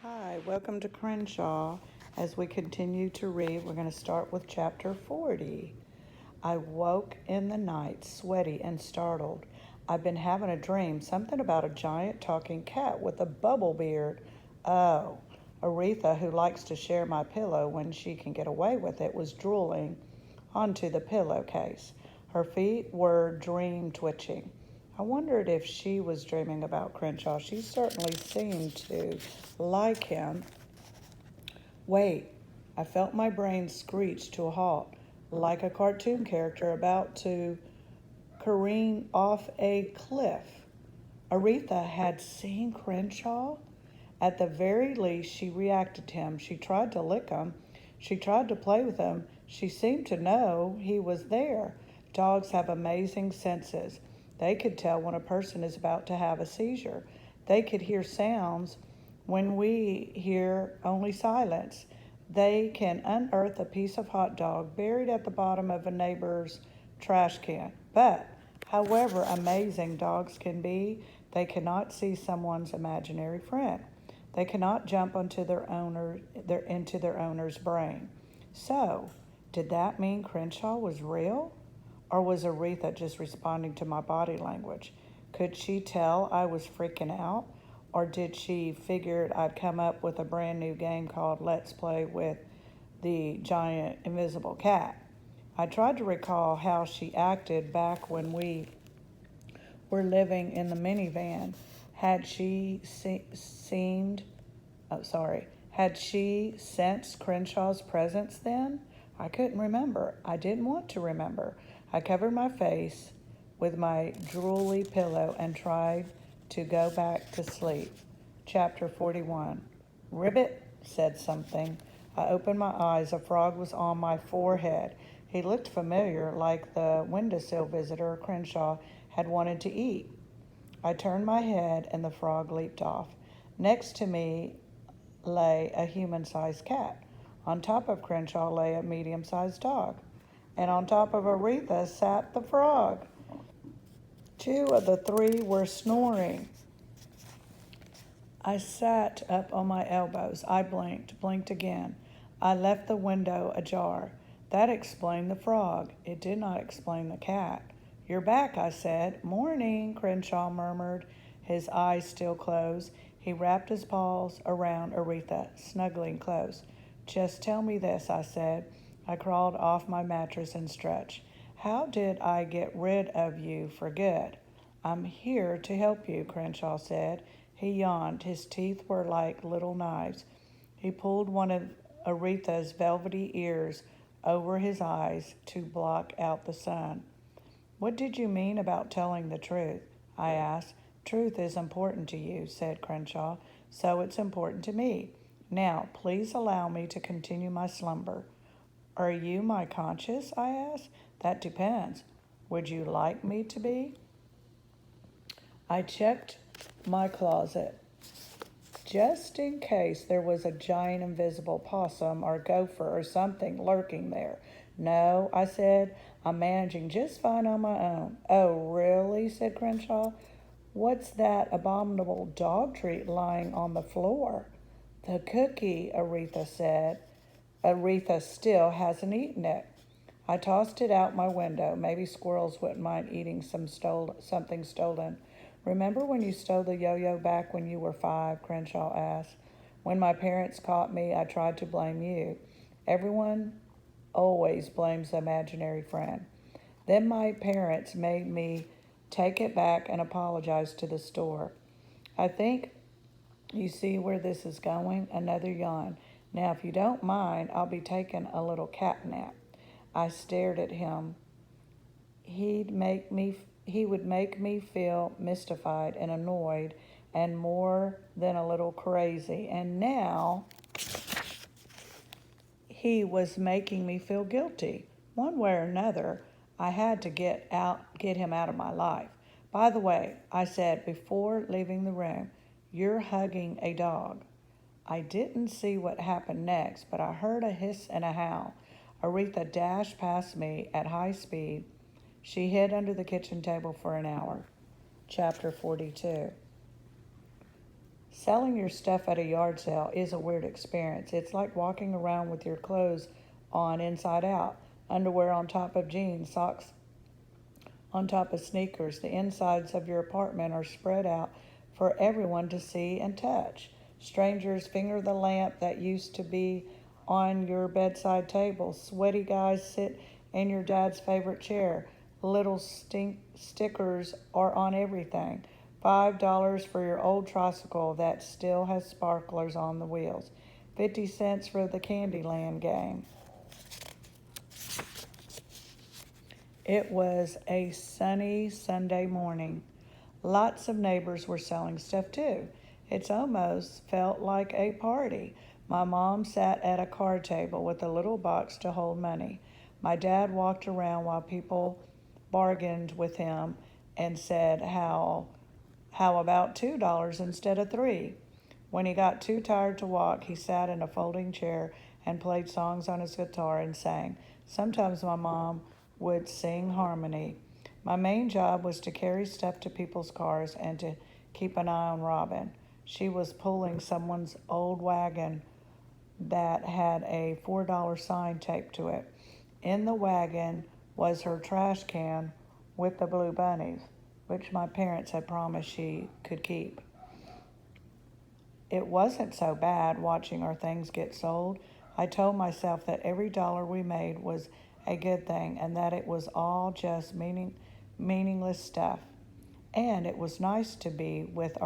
Hi, welcome to Crenshaw. As we continue to read, we're going to start with chapter 40. I woke in the night, sweaty and startled. I've been having a dream, something about a giant talking cat with a bubble beard. Oh, Aretha, who likes to share my pillow when she can get away with it, was drooling onto the pillowcase. Her feet were dream twitching. I wondered if she was dreaming about Crenshaw. She certainly seemed to like him. Wait, I felt my brain screech to a halt, like a cartoon character about to careen off a cliff. Aretha had seen Crenshaw? At the very least, she reacted to him. She tried to lick him. She tried to play with him. She seemed to know he was there. Dogs have amazing senses. They could tell when a person is about to have a seizure. They could hear sounds when we hear only silence. They can unearth a piece of hot dog buried at the bottom of a neighbor's trash can. But, however amazing dogs can be, they cannot see someone's imaginary friend. They cannot jump into their owner's brain. So, did that mean Crenshaw was real? Or was Aretha just responding to my body language? Could she tell I was freaking out? Or did she figure I'd come up with a brand new game called Let's Play with the Giant Invisible Cat? I tried to recall how she acted back when we were living in the minivan. Had she had she sensed Crenshaw's presence then? I couldn't remember. I didn't want to remember. I covered my face with my drooly pillow and tried to go back to sleep. Chapter 41. Ribbit said something. I opened my eyes. A frog was on my forehead. He looked familiar, like the windowsill visitor Crenshaw had wanted to eat. I turned my head and the frog leaped off. Next to me lay a human-sized cat. On top of Crenshaw lay a medium-sized dog. And on top of Aretha sat the frog. Two of the three were snoring. I sat up on my elbows. I blinked again. I left the window ajar. That explained the frog. It did not explain the cat. You're back, I said. Morning, Crenshaw murmured, his eyes still closed. He wrapped his paws around Aretha, snuggling close. Just tell me this, I said. I crawled off my mattress and stretched. How did I get rid of you for good? I'm here to help you, Crenshaw said. He yawned. His teeth were like little knives. He pulled one of Aretha's velvety ears over his eyes to block out the sun. What did you mean about telling the truth? I asked. Truth is important to you, said Crenshaw, so it's important to me. Now, please allow me to continue my slumber. Are you my conscience? I asked. That depends. Would you like me to be? I checked my closet, just in case there was a giant invisible possum or gopher or something lurking there. No, I said, I'm managing just fine on my own. Oh, really? Said Crenshaw. What's that abominable dog treat lying on the floor? The cookie, Aretha said. Aretha still hasn't eaten it. I tossed it out my window. Maybe squirrels wouldn't mind eating something stolen. Remember when you stole the yo-yo back when you were 5, Crenshaw asked. When my parents caught me, I tried to blame you. Everyone always blames the imaginary friend. Then my parents made me take it back and apologize to the store. I think you see where this is going? Another yawn. Now, if you don't mind, I'll be taking a little cat nap. I stared at him. He would make me feel mystified and annoyed and more than a little crazy. And now he was making me feel guilty. One way or another, I had to get him out of my life. By the way, I said before leaving the room, you're hugging a dog. I didn't see what happened next, but I heard a hiss and a howl. Aretha dashed past me at high speed. She hid under the kitchen table for an hour. Chapter 42. Selling your stuff at a yard sale is a weird experience. It's like walking around with your clothes on inside out, underwear on top of jeans, socks on top of sneakers. The insides of your apartment are spread out for everyone to see and touch. Strangers finger the lamp that used to be on your bedside table. Sweaty guys sit in your dad's favorite chair. Little stickers are on everything. $5 for your old tricycle that still has sparklers on the wheels. 50 cents for the Candyland game. It was a sunny Sunday morning. Lots of neighbors were selling stuff too. It's almost felt like a party. My mom sat at a card table with a little box to hold money. My dad walked around while people bargained with him and said, how about $2 instead of 3? When he got too tired to walk, he sat in a folding chair and played songs on his guitar and sang. Sometimes my mom would sing harmony. My main job was to carry stuff to people's cars and to keep an eye on Robin. She was pulling someone's old wagon that had a $4 sign taped to it. In the wagon was her trash can with the blue bunnies, which my parents had promised she could keep. It wasn't so bad watching our things get sold. I told myself that every dollar we made was a good thing and that it was all just meaningless stuff. And it was nice to be with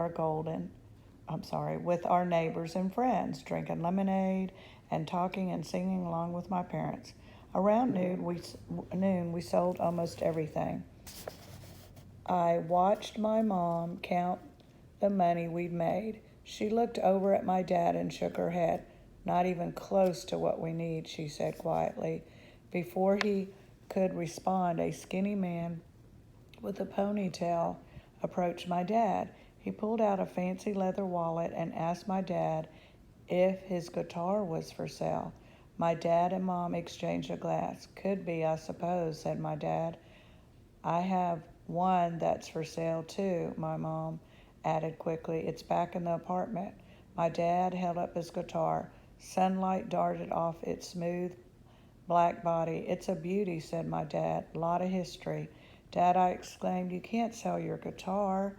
with our neighbors and friends, drinking lemonade and talking and singing along with my parents. Around noon, we sold almost everything. I watched my mom count the money we'd made. She looked over at my dad and shook her head. Not even close to what we need, she said quietly. Before he could respond, a skinny man with a ponytail approached my dad. He pulled out a fancy leather wallet and asked my dad if his guitar was for sale. My dad and mom exchanged a glance. Could be, I suppose, said my dad. I have one that's for sale too, my mom added quickly. It's back in the apartment. My dad held up his guitar. Sunlight darted off its smooth black body. It's a beauty, said my dad. A lot of history. Dad, I exclaimed, you can't sell your guitar.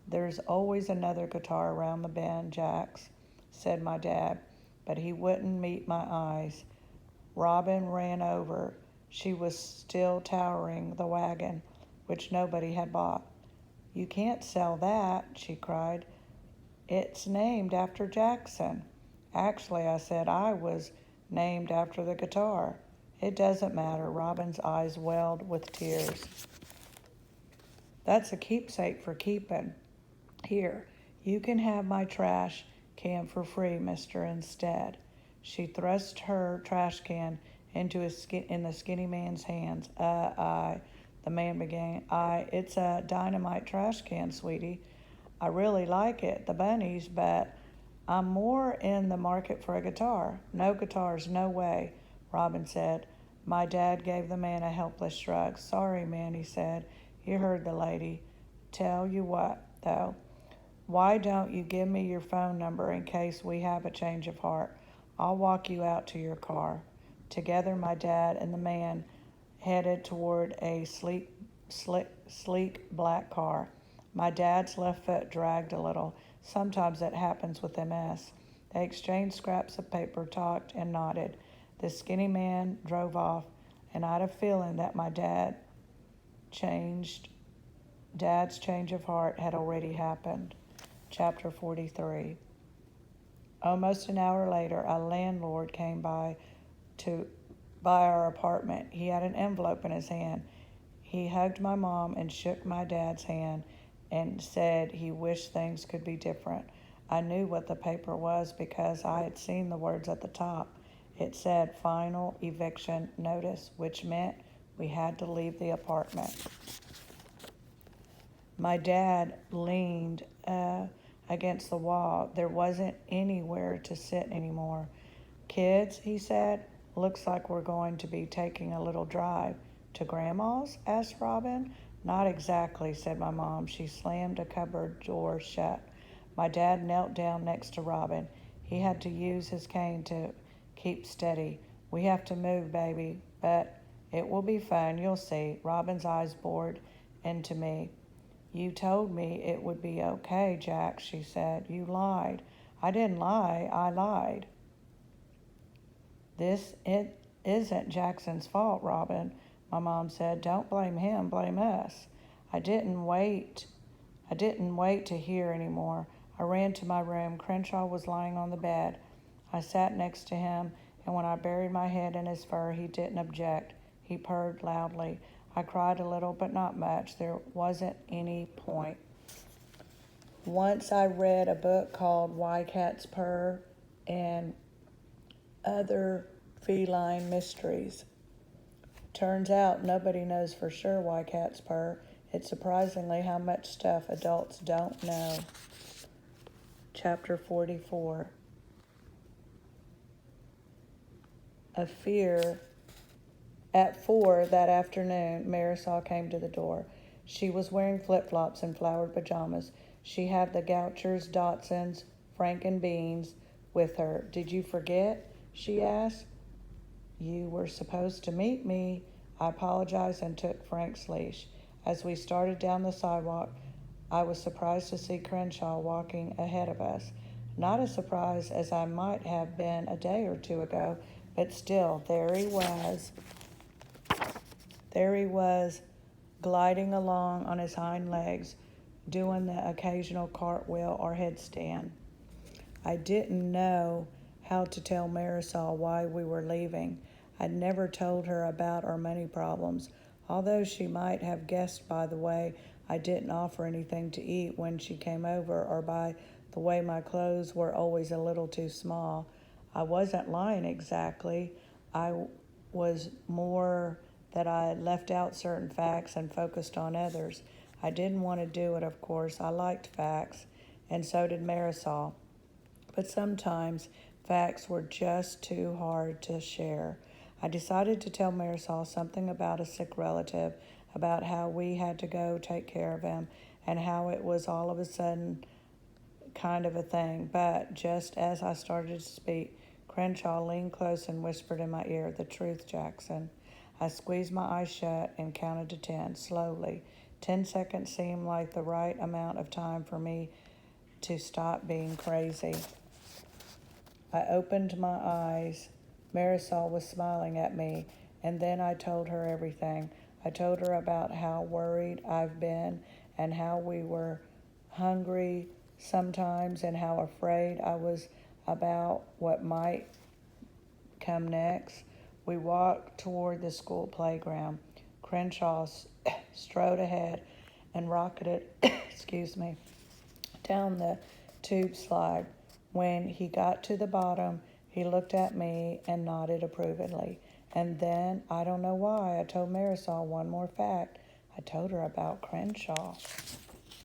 There's always another guitar around the bend, Jax, said my dad, but he wouldn't meet my eyes. Robin ran over. She was still towering the wagon, which nobody had bought. You can't sell that, she cried. It's named after Jackson. Actually, I said, I was named after the guitar. It doesn't matter. Robin's eyes welled with tears. That's a keepsake for keeping. Here, you can have my trash can for free, mister, instead. She thrust her trash can in the skinny man's hands. The man began. It's a dynamite trash can, sweetie. I really like it, the bunnies, but I'm more in the market for a guitar. No guitars, no way, Robin said. My dad gave the man a helpless shrug. Sorry, man, he said. You heard the lady. Tell you what, though. Why don't you give me your phone number in case we have a change of heart? I'll walk you out to your car. Together, my dad and the man headed toward a sleek black car. My dad's left foot dragged a little. Sometimes that happens with MS. They exchanged scraps of paper, talked, and nodded. The skinny man drove off, and I had a feeling that my dad's change of heart had already happened. Chapter 43. Almost an hour later, a landlord came by our apartment. He had an envelope in his hand. He hugged my mom and shook my dad's hand and said he wished things could be different. I knew what the paper was because I had seen the words at the top. It said final eviction notice, which meant we had to leave the apartment. My dad leaned against the wall. There wasn't anywhere to sit anymore. Kids, he said, looks like we're going to be taking a little drive. To Grandma's? Asked Robin. Not exactly, said my mom. She slammed a cupboard door shut. My dad knelt down next to Robin. He had to use his cane to keep steady. We have to move, baby, but it will be fun, you'll see. Robin's eyes bored into me. You told me it would be okay, Jack, she said. You lied. I didn't lie, I lied. It isn't Jackson's fault, Robin, my mom said. Don't blame him, blame us. I didn't wait to hear any more. I ran to my room. Crenshaw was lying on the bed. I sat next to him, and when I buried my head in his fur, he didn't object. He purred loudly. I cried a little, but not much. There wasn't any point. Once I read a book called Why Cats Purr and Other Feline Mysteries. Turns out nobody knows for sure why cats purr. It's surprisingly how much stuff adults don't know. Chapter 44. A fear. At 4 that afternoon, Marisol came to the door. She was wearing flip-flops and flowered pajamas. She had the Gouchers, Dotsons, Frank and Beans with her. Did you forget? She asked. You were supposed to meet me. I apologized and took Frank's leash. As we started down the sidewalk, I was surprised to see Crenshaw walking ahead of us. Not as surprised as I might have been a day or two ago, but still, there he was. There he was, gliding along on his hind legs, doing the occasional cartwheel or headstand. I didn't know how to tell Marisol why we were leaving. I'd never told her about our money problems, although she might have guessed by the way I didn't offer anything to eat when she came over, or by the way my clothes were always a little too small. I wasn't lying exactly. I was more that I had left out certain facts and focused on others. I didn't want to do it, of course. I liked facts, and so did Marisol. But sometimes facts were just too hard to share. I decided to tell Marisol something about a sick relative, about how we had to go take care of him, and how it was all of a sudden kind of a thing. But just as I started to speak, Crenshaw leaned close and whispered in my ear, "The truth, Jackson." I squeezed my eyes shut and counted to 10, slowly. 10 seconds seemed like the right amount of time for me to stop being crazy. I opened my eyes. Marisol was smiling at me, and then I told her everything. I told her about how worried I've been and how we were hungry sometimes and how afraid I was about what might come next. We walked toward the school playground. Crenshaw strode ahead and rocketed, down the tube slide. When he got to the bottom, he looked at me and nodded approvingly. And then, I don't know why, I told Marisol one more fact. I told her about Crenshaw.